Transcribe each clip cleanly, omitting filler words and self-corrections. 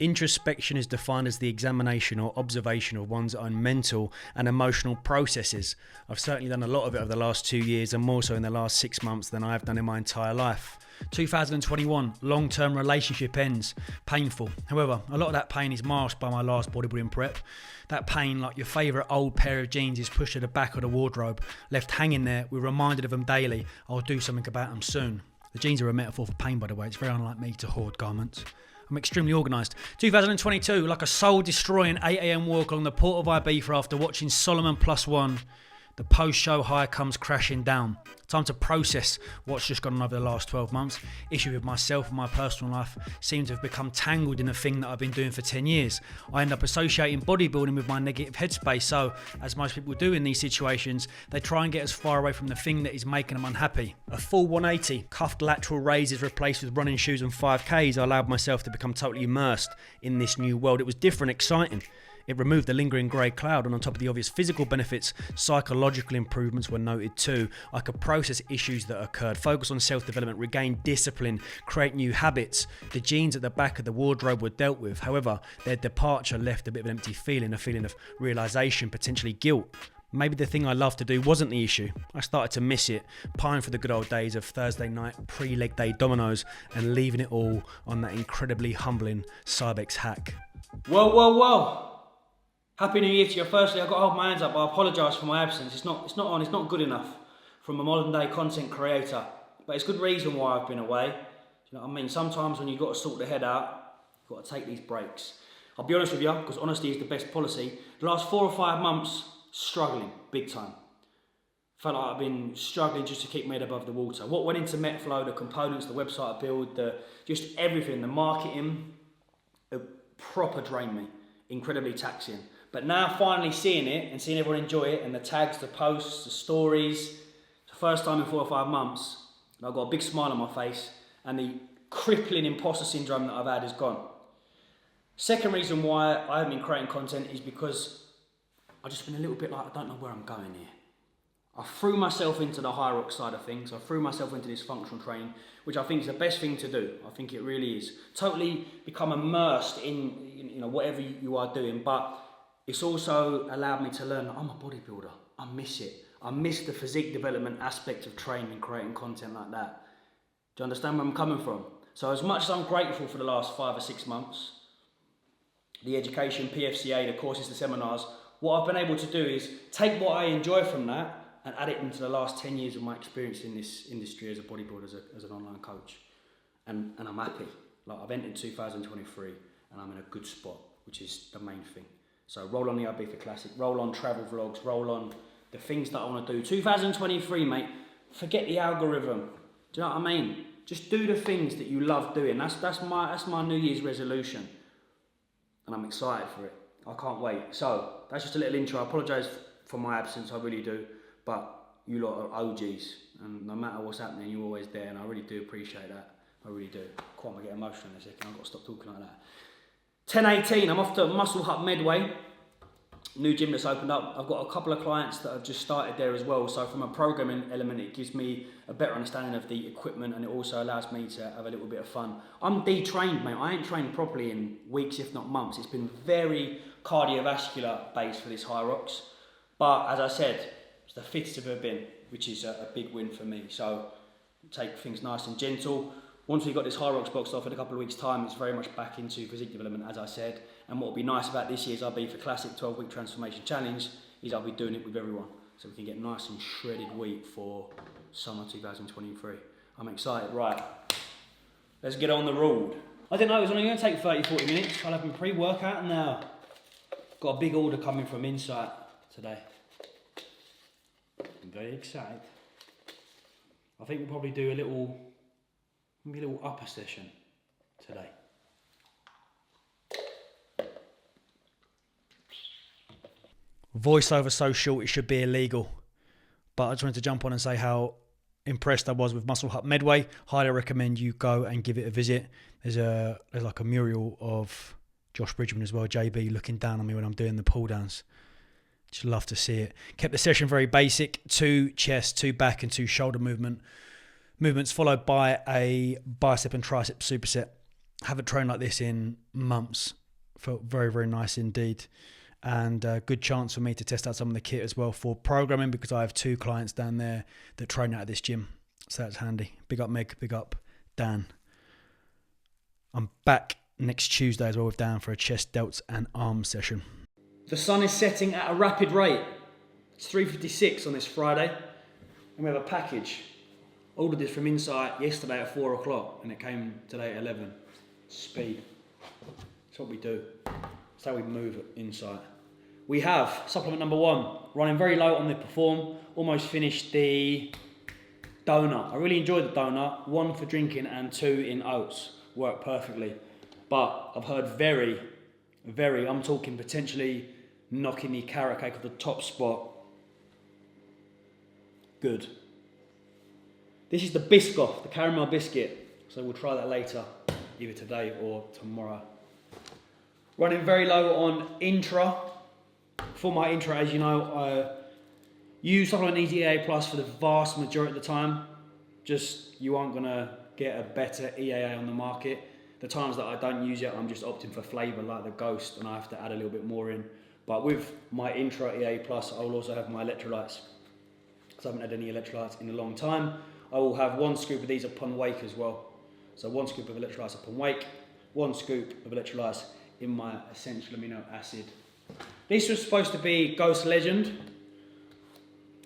Introspection is defined as the examination or observation of one's own mental and emotional processes. I've certainly done a lot of it over the last 2 years and more so in the last 6 months than I've done in my entire life. 2021, long-term relationship ends. Painful. However, a lot of that pain is masked by my last bodybuilding prep. That pain, like your favourite old pair of jeans, is pushed to the back of the wardrobe, left hanging there. We're reminded of them daily. I'll do something about them soon. The jeans are a metaphor for pain, by the way. It's very unlike me to hoard garments. I'm extremely organised. 2022, like a soul-destroying 8 a.m. walk along the port of Ibiza after watching Solomon +1, the post-show high comes crashing down. Time to process what's just gone on over the last 12 months. Issue with myself and my personal life seem to have become tangled in a thing that I've been doing for 10 years. I end up associating bodybuilding with my negative headspace, so, as most people do in these situations, they try and get as far away from the thing that is making them unhappy. A full 180, cuffed lateral raises replaced with running shoes and 5Ks, I allowed myself to become totally immersed in this new world. It was different, exciting. It removed the lingering grey cloud, and on top of the obvious physical benefits, psychological improvements were noted too. I could process issues that occurred, focus on self-development, regain discipline, create new habits. The jeans at the back of the wardrobe were dealt with. However, their departure left a bit of an empty feeling, a feeling of realisation, potentially guilt. Maybe the thing I loved to do wasn't the issue. I started to miss it, pining for the good old days of Thursday night pre-leg day Domino's and leaving it all on that incredibly humbling Cybex hack. Well. Happy New Year to you. Firstly, I've got to hold my hands up. I apologise for my absence. It's not good enough from a modern day content creator. But it's good reason why I've been away. Do you know what I mean? Sometimes when you've got to sort the head out, you've got to take these breaks. I'll be honest with you, because honesty is the best policy. The last 4 or 5 months, struggling big time. Felt like I've been struggling just to keep my head above the water. What went into MetFlow, the components, the website I build, just everything, the marketing, it proper drained me. Incredibly taxing. But now finally seeing it and seeing everyone enjoy it and the tags, the posts, the stories, it's the first time in 4 or 5 months, and I've got a big smile on my face and the crippling imposter syndrome that I've had is gone. Second reason why I haven't been creating content is because I've just been a little bit like, I don't know where I'm going here. I threw myself into the high rock side of things. I threw myself into this functional training, which I think is the best thing to do. I think it really is. Totally become immersed in whatever you are doing, but it's also allowed me to learn that I'm a bodybuilder. I miss it. I miss the physique development aspect of training and creating content like that. Do you understand where I'm coming from? So as much as I'm grateful for the last 5 or 6 months, the education, PFCA, the courses, the seminars, what I've been able to do is take what I enjoy from that and add it into the last 10 years of my experience in this industry as a bodybuilder, as an online coach. And I'm happy. Like, I've entered 2023 and I'm in a good spot, which is the main thing. So roll on the Ibiza Classic, roll on travel vlogs, roll on the things that I want to do. 2023, mate, forget the algorithm. Do you know what I mean? Just do the things that you love doing. That's my New Year's resolution. And I'm excited for it. I can't wait. So that's just a little intro. I apologise for my absence, I really do. But you lot are OGs. And no matter what's happening, you're always there. And I really do appreciate that. I really do. Quite might get emotional in a second. I've got to stop talking like that. 10:18, I'm off to Muscle Hut Medway. New gym that's opened up. I've got a couple of clients that have just started there as well. So from a programming element, it gives me a better understanding of the equipment and it also allows me to have a little bit of fun. I'm detrained, mate. I ain't trained properly in weeks, if not months. It's been very cardiovascular based for this High Rocks. But as I said, it's the fittest I've ever been, which is a big win for me. So take things nice and gentle. Once we've got this High Rocks boxed off in a couple of weeks' time, it's very much back into physique development, as I said. And what will be nice about this year's Ibiza Classic 12-week transformation challenge is I'll be doing it with everyone. So we can get nice and shredded weight for summer 2023. I'm excited. Right, let's get on the road. I didn't know it was only going to take 30-40 minutes. I'll have my pre-workout now. Got a big order coming from Insight today. I'm very excited. I think we'll probably do a little upper session today. Voiceover so short it should be illegal. But I just wanted to jump on and say how impressed I was with Muscle Hut Medway. Highly recommend you go and give it a visit. There's like a mural of Josh Bridgman as well, JB, looking down on me when I'm doing the pull downs. Just love to see it. Kept the session very basic. 2 chest, 2 back and 2 shoulder movements followed by a bicep and tricep superset. Haven't trained like this in months. Felt very, very nice indeed. And a good chance for me to test out some of the kit as well for programming, because I have 2 clients down there that train out of this gym. So that's handy. Big up Meg, big up Dan. I'm back next Tuesday as well with Dan for a chest, delts and arms session. The sun is setting at a rapid rate. It's 3:56 on this Friday. And we have a package. Ordered this from Insight yesterday at 4 o'clock and it came today at 11. Speed. That's what we do. That's how we move at Insight. We have supplement number 1, running very low on the Perform. Almost finished the donut. I really enjoyed the donut. 1 for drinking and 2 in oats. Worked perfectly. But I've heard very, I'm talking potentially knocking the carrot cake off the top spot. Good. This is the Biscoff, the caramel biscuit. So we'll try that later, either today or tomorrow. Running very low on Intra. For my Intra, as you know, I use Supplement Needs EAA Plus for the vast majority of the time. Just, you aren't gonna get a better EAA on the market. The times that I don't use it, I'm just opting for flavour like the Ghost, and I have to add a little bit more in. But with my Intra EAA Plus, I will also have my electrolytes, because I haven't had any electrolytes in a long time. I will have 1 scoop of these upon wake as well. So 1 scoop of electrolytes upon wake, 1 scoop of electrolytes in my essential amino acid. This was supposed to be Ghost Legend,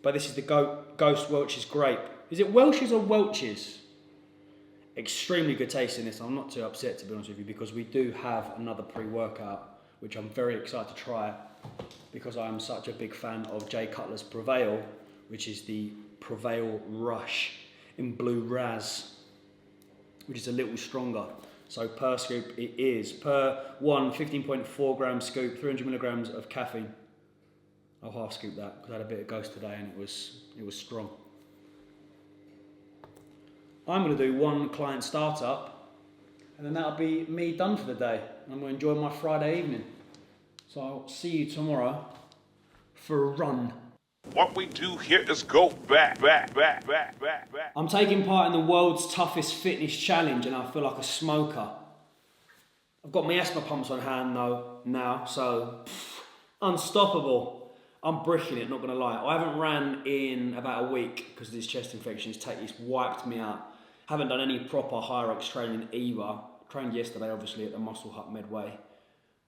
but this is the Ghost Welch's Grape. Is it Welch's or Welch's? Extremely good taste in this. I'm not too upset, to be honest with you, because we do have another pre-workout, which I'm very excited to try, because I am such a big fan of Jay Cutler's Prevail, which is the Prevail Rush in Blue Raz, which is a little stronger. So per scoop it is, per 15.4 gram scoop, 300 milligrams of caffeine. I'll half scoop that because I had a bit of Ghost today and it was strong. I'm going to do 1 client startup and then that'll be me done for the day. I'm going to enjoy my Friday evening. So I'll see you tomorrow for a run. What we do here is go back. I'm taking part in the world's toughest fitness challenge and I feel like a smoker. I've got my asthma pumps on hand though now, so unstoppable. I'm bricking it, not gonna lie. I haven't ran in about a week because of this chest infection. It's wiped me out. Haven't done any proper Hyrox training either. Trained yesterday obviously at the Muscle Hut Medway.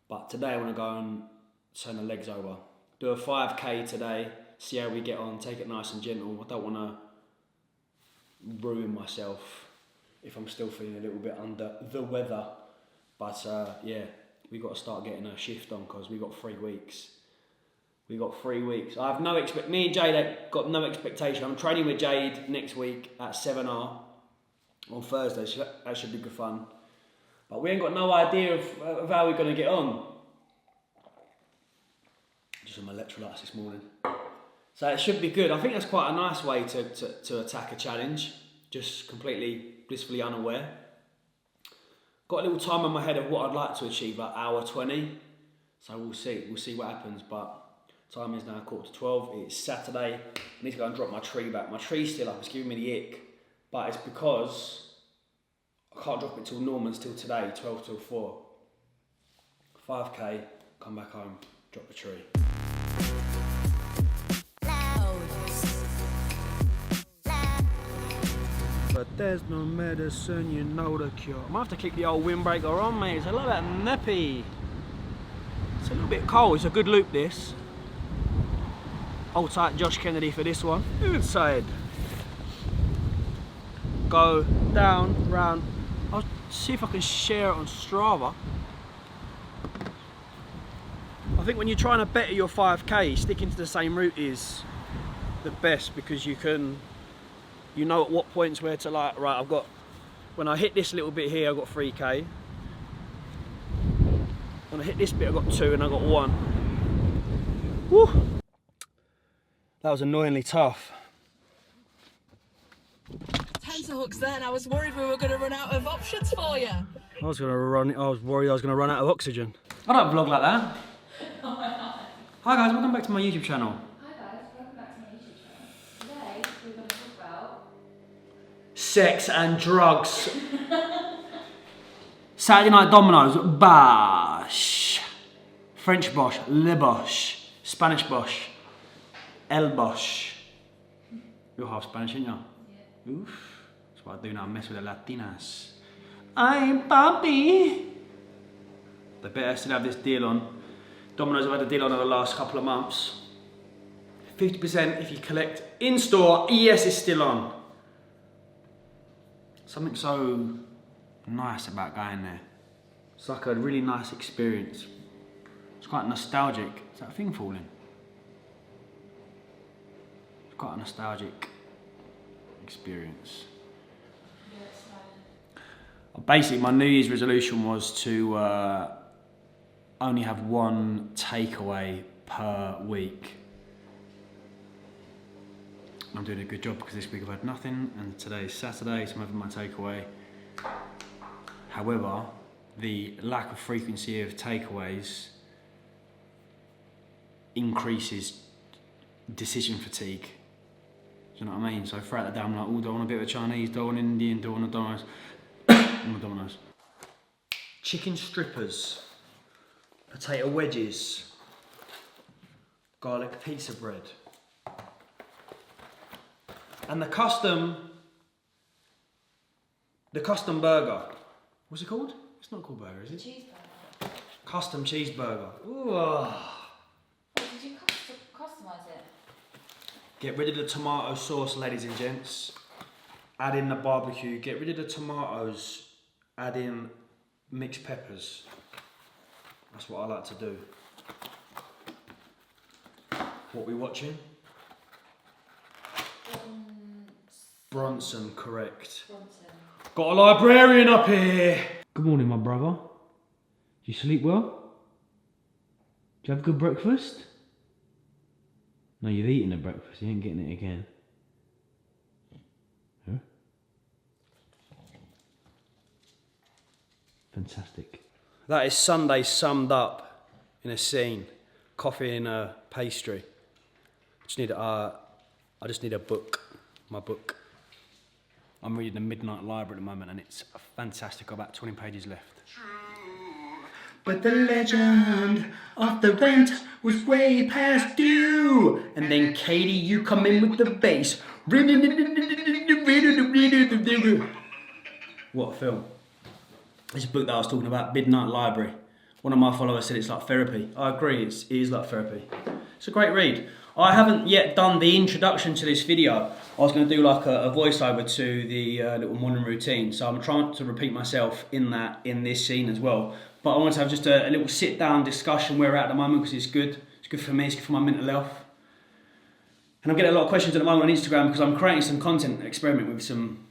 But today I want to go and turn the legs over. Do a 5k today. See how we get on, take it nice and gentle. I don't want to ruin myself if I'm still feeling a little bit under the weather. But yeah, we got to start getting a shift on because we got 3 weeks. We got 3 weeks. I have no me and Jade have got no expectation. I'm training with Jade next week at 7R on Thursday. So that should be good fun. But we ain't got no idea of how we're going to get on. Just on my electrolytes this morning. So it should be good. I think that's quite a nice way to attack a challenge. Just completely blissfully unaware. Got a little time in my head of what I'd like to achieve, like hour 20. So we'll see what happens. But time is now 11:45. It's Saturday. I need to go and drop my tree back. My tree's still up. It's giving me the ick. But it's because I can't drop it till Norman's till today, 12 till 4. 5k, come back home, drop the tree. But there's no medicine, you know the cure. I might have to keep the old windbreaker on, mate. It's a little bit nappy. It's a little bit cold. It's a good loop, this. Hold tight, Josh Kennedy, for this one. Inside. Go down, round. I'll see if I can share it on Strava. I think when you're trying to better your 5k, sticking to the same route is the best, because you know at what points where to, like, right, I've got, when I hit this little bit here, I've got 3k. When I hit this bit, I've got 2 and I've got 1. Woo! That was annoyingly tough. Tenterhooks then, I was worried we were going to run out of options for you. I was worried I was going to run out of oxygen. I don't vlog like that. Hi guys, welcome back to my YouTube channel. Hi guys, welcome back to my YouTube channel. Today we're going to talk about Sex and drugs. Saturday night Domino's, Bosh. French Bosch, Le Bosch. Spanish Bosch, El Bosch. You're half Spanish, aren't you? Yeah. Oof. That's what I do now, I mess with the Latinas. I'm Bobby. They better still have this deal on. Domino's have had a deal on over the last couple of months. 50% if you collect in store. Yes, it's still on. Something so nice about going there. It's like a really nice experience. It's quite nostalgic. Is that thing falling? It's quite a nostalgic experience. Basically, my New Year's resolution was to only have one takeaway per week. I'm doing a good job because this week I've had nothing, and today is Saturday, so I'm having my takeaway. However, the lack of frequency of takeaways increases decision fatigue. Do you know what I mean? So throughout the day, I'm like, oh, do I want a bit of a Chinese, do I want Indian, do I want a Domino's? Domino's. Chicken strippers, potato wedges, garlic pizza bread, and the custom burger. What's it called? It's not called burger, is it? Cheeseburger. Custom cheeseburger. Ooh. Oh, did you customise it? Get rid of the tomato sauce, ladies and gents. Add in the barbecue. Get rid of the tomatoes. Add in mixed peppers. That's what I like to do. What we watching? Bronson, correct. Bronson. Got a librarian up here. Good morning, my brother. Did you sleep well? Did you have a good breakfast? No, you've eaten the breakfast. You ain't getting it again. Huh? Fantastic. That is Sunday summed up in a scene. Coffee and a pastry. I just need a book. My book. I'm reading the Midnight Library at the moment and it's fantastic. Got about 20 pages left. But the legend of the rent was way past due. And then Katie, you come in with the bass. What a film. This book that I was talking about, Midnight Library. One of my followers said it's like therapy. I agree, it is like therapy. It's a great read. I haven't yet done the introduction to this video. I was going to do like a voiceover to the little morning routine. So I'm trying to repeat myself in this scene as well. But I want to have just a little sit down discussion where we're at the moment because it's good. It's good for me, it's good for my mental health. And I'm getting a lot of questions at the moment on Instagram because I'm creating some content, experiment with some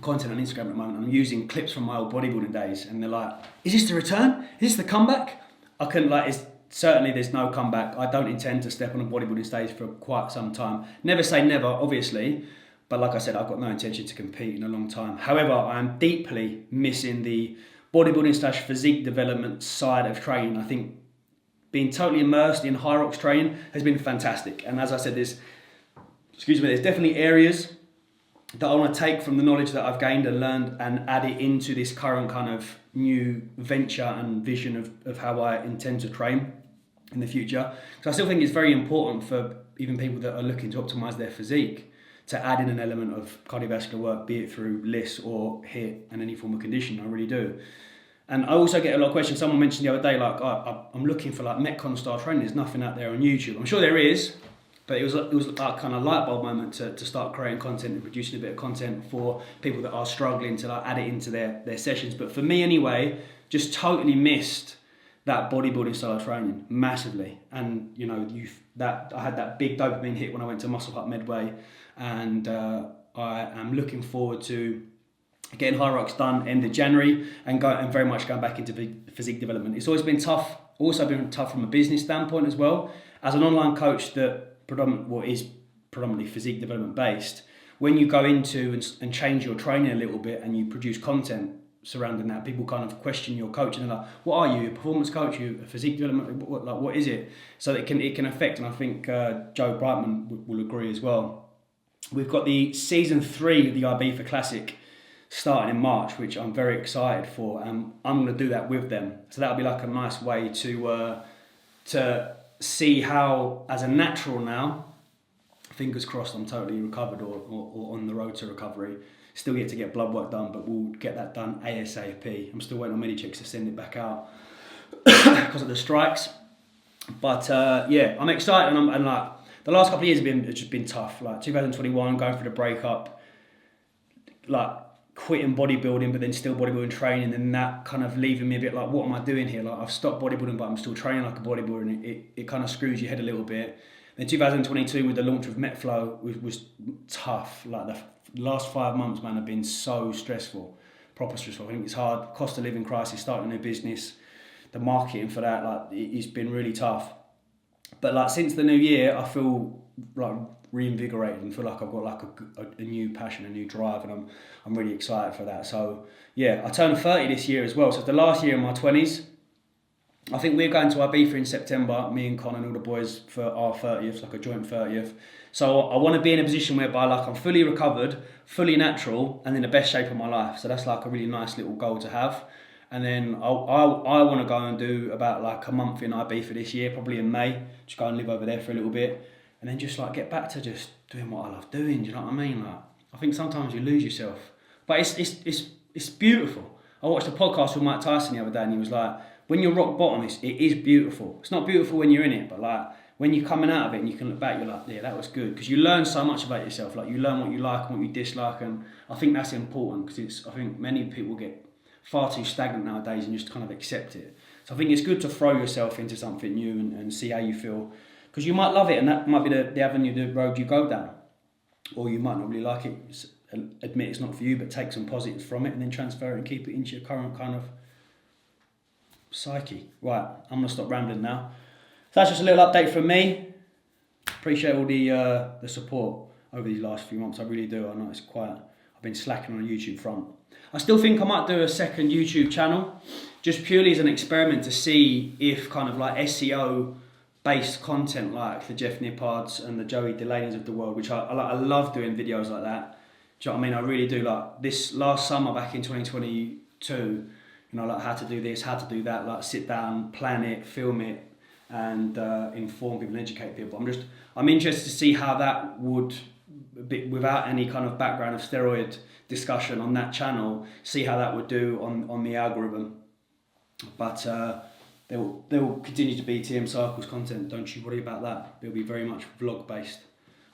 content on Instagram at the moment. I'm using clips from my old bodybuilding days and they're like, is this the return? Is this the comeback? I couldn't certainly there's no comeback. I don't intend to step on a bodybuilding stage for quite some time. Never say never, obviously, but like I said, I've got no intention to compete in a long time. However, I'm deeply missing the bodybuilding / physique development side of training. I think being totally immersed in high rocks training has been fantastic. And as I said, there's definitely areas that I want to take from the knowledge that I've gained and learned and add it into this current kind of new venture and vision of how I intend to train in the future. So I still think it's very important for even people that are looking to optimize their physique to add in an element of cardiovascular work, be it through LISS or HIIT and any form of conditioning. I really do. And I also get a lot of questions. Someone mentioned the other day, like, I'm looking for like Metcon style training. There's nothing out there on YouTube. I'm sure there is, but it was a kind of light bulb moment to start creating content and producing a bit of content for people that are struggling to like add it into their sessions. But for me anyway, just totally missed that bodybuilding style training massively. And you know, I had that big dopamine hit when I went to Muscle Hut Medway, and I am looking forward to getting high rocks done end of January and very much going back into physique development. It's always been tough. Also been tough from a business standpoint as well. As an online coach that is predominantly physique development based, when you go into and change your training a little bit and you produce content surrounding that, people kind of question your coach and they're like, what are you, a performance coach, you a physique development, what is it? So it can affect, and I think Joe Brightman will agree as well. We've got the season 3 of the Ibiza Classic starting in March, which I'm very excited for. I'm going to do that with them. So that'll be like a nice way to see how, as a natural now, fingers crossed I'm totally recovered or on the road to recovery. Still yet to get blood work done, but we'll get that done ASAP. I'm still waiting on many chicks to send it back out because of the strikes. But yeah, I'm excited, and like the last couple of years have just been tough. Like 2021, going through the breakup, like quitting bodybuilding, but then still bodybuilding training, and that kind of leaving me a bit like, what am I doing here? Like I've stopped bodybuilding, but I'm still training like a bodybuilder, and it kind of screws your head a little bit. Then 2022 with the launch of MetFlow was tough. Like the last 5 months, man, have been so stressful, proper stressful. I think it's hard. Cost of living crisis, starting a new business, the marketing for that, like it's been really tough. But like since the new year, I feel like reinvigorated and feel like I've got like a new passion, a new drive, and I'm really excited for that. So yeah, I turned 30 this year as well. So it's the last year in my 20s. I think we're going to Ibiza in September, me and Con and all the boys, for our 30th, like a joint 30th. So I want to be in a position whereby like I'm fully recovered, fully natural, and in the best shape of my life. So that's like a really nice little goal to have. And then I want to go and do about like a month in Ibiza this year, probably in May. Just go and live over there for a little bit, and then just like get back to just doing what I love doing. Do you know what I mean? Like I think sometimes you lose yourself, but it's beautiful. I watched a podcast with Mike Tyson the other day, and he was like, when you're rock bottom, it is beautiful. It's not beautiful when you're in it, but like when you're coming out of it and you can look back, you're like, yeah, that was good, because you learn so much about yourself. Like you learn what you like and what you dislike, and I think that's important, because I think many people get far too stagnant nowadays and just kind of accept it. So I think it's good to throw yourself into something new and see how you feel, because you might love it and that might be the avenue, the road you go down, or you might not really like it. Admit it's not for you, but take some positives from it and then transfer it and keep it into your current kind of psyche. Right, I'm going to stop rambling now. So that's just a little update from me. Appreciate all the support over these last few months. I really do. I know it's quite, I've been slacking on the YouTube front. I still think I might do a second YouTube channel, just purely as an experiment to see if kind of like SEO based content like the Jeff Nippards and the Joey Delaney's of the world, which I love doing videos like that. Do you know what I mean? I really do. Like this last summer back in 2022, you know, like how to do this, how to do that, like sit down, plan it, film it, and inform people and educate people. I'm interested to see how that would, without any kind of background of steroid discussion on that channel, see how that would do on the algorithm. But there will continue to be TM Circles content, don't you worry about that. It'll be very much vlog based.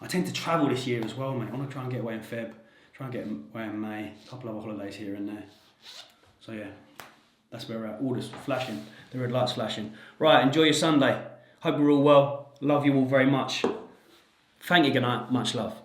I tend to travel this year as well, mate. I want to try and get away in Feb, try and get away in May, a couple of holidays here and there. So yeah, that's where we're at. All this flashing, the red light's flashing. Right, enjoy your Sunday. Hope you're all well. Love you all very much. Thank you, good night. Much love.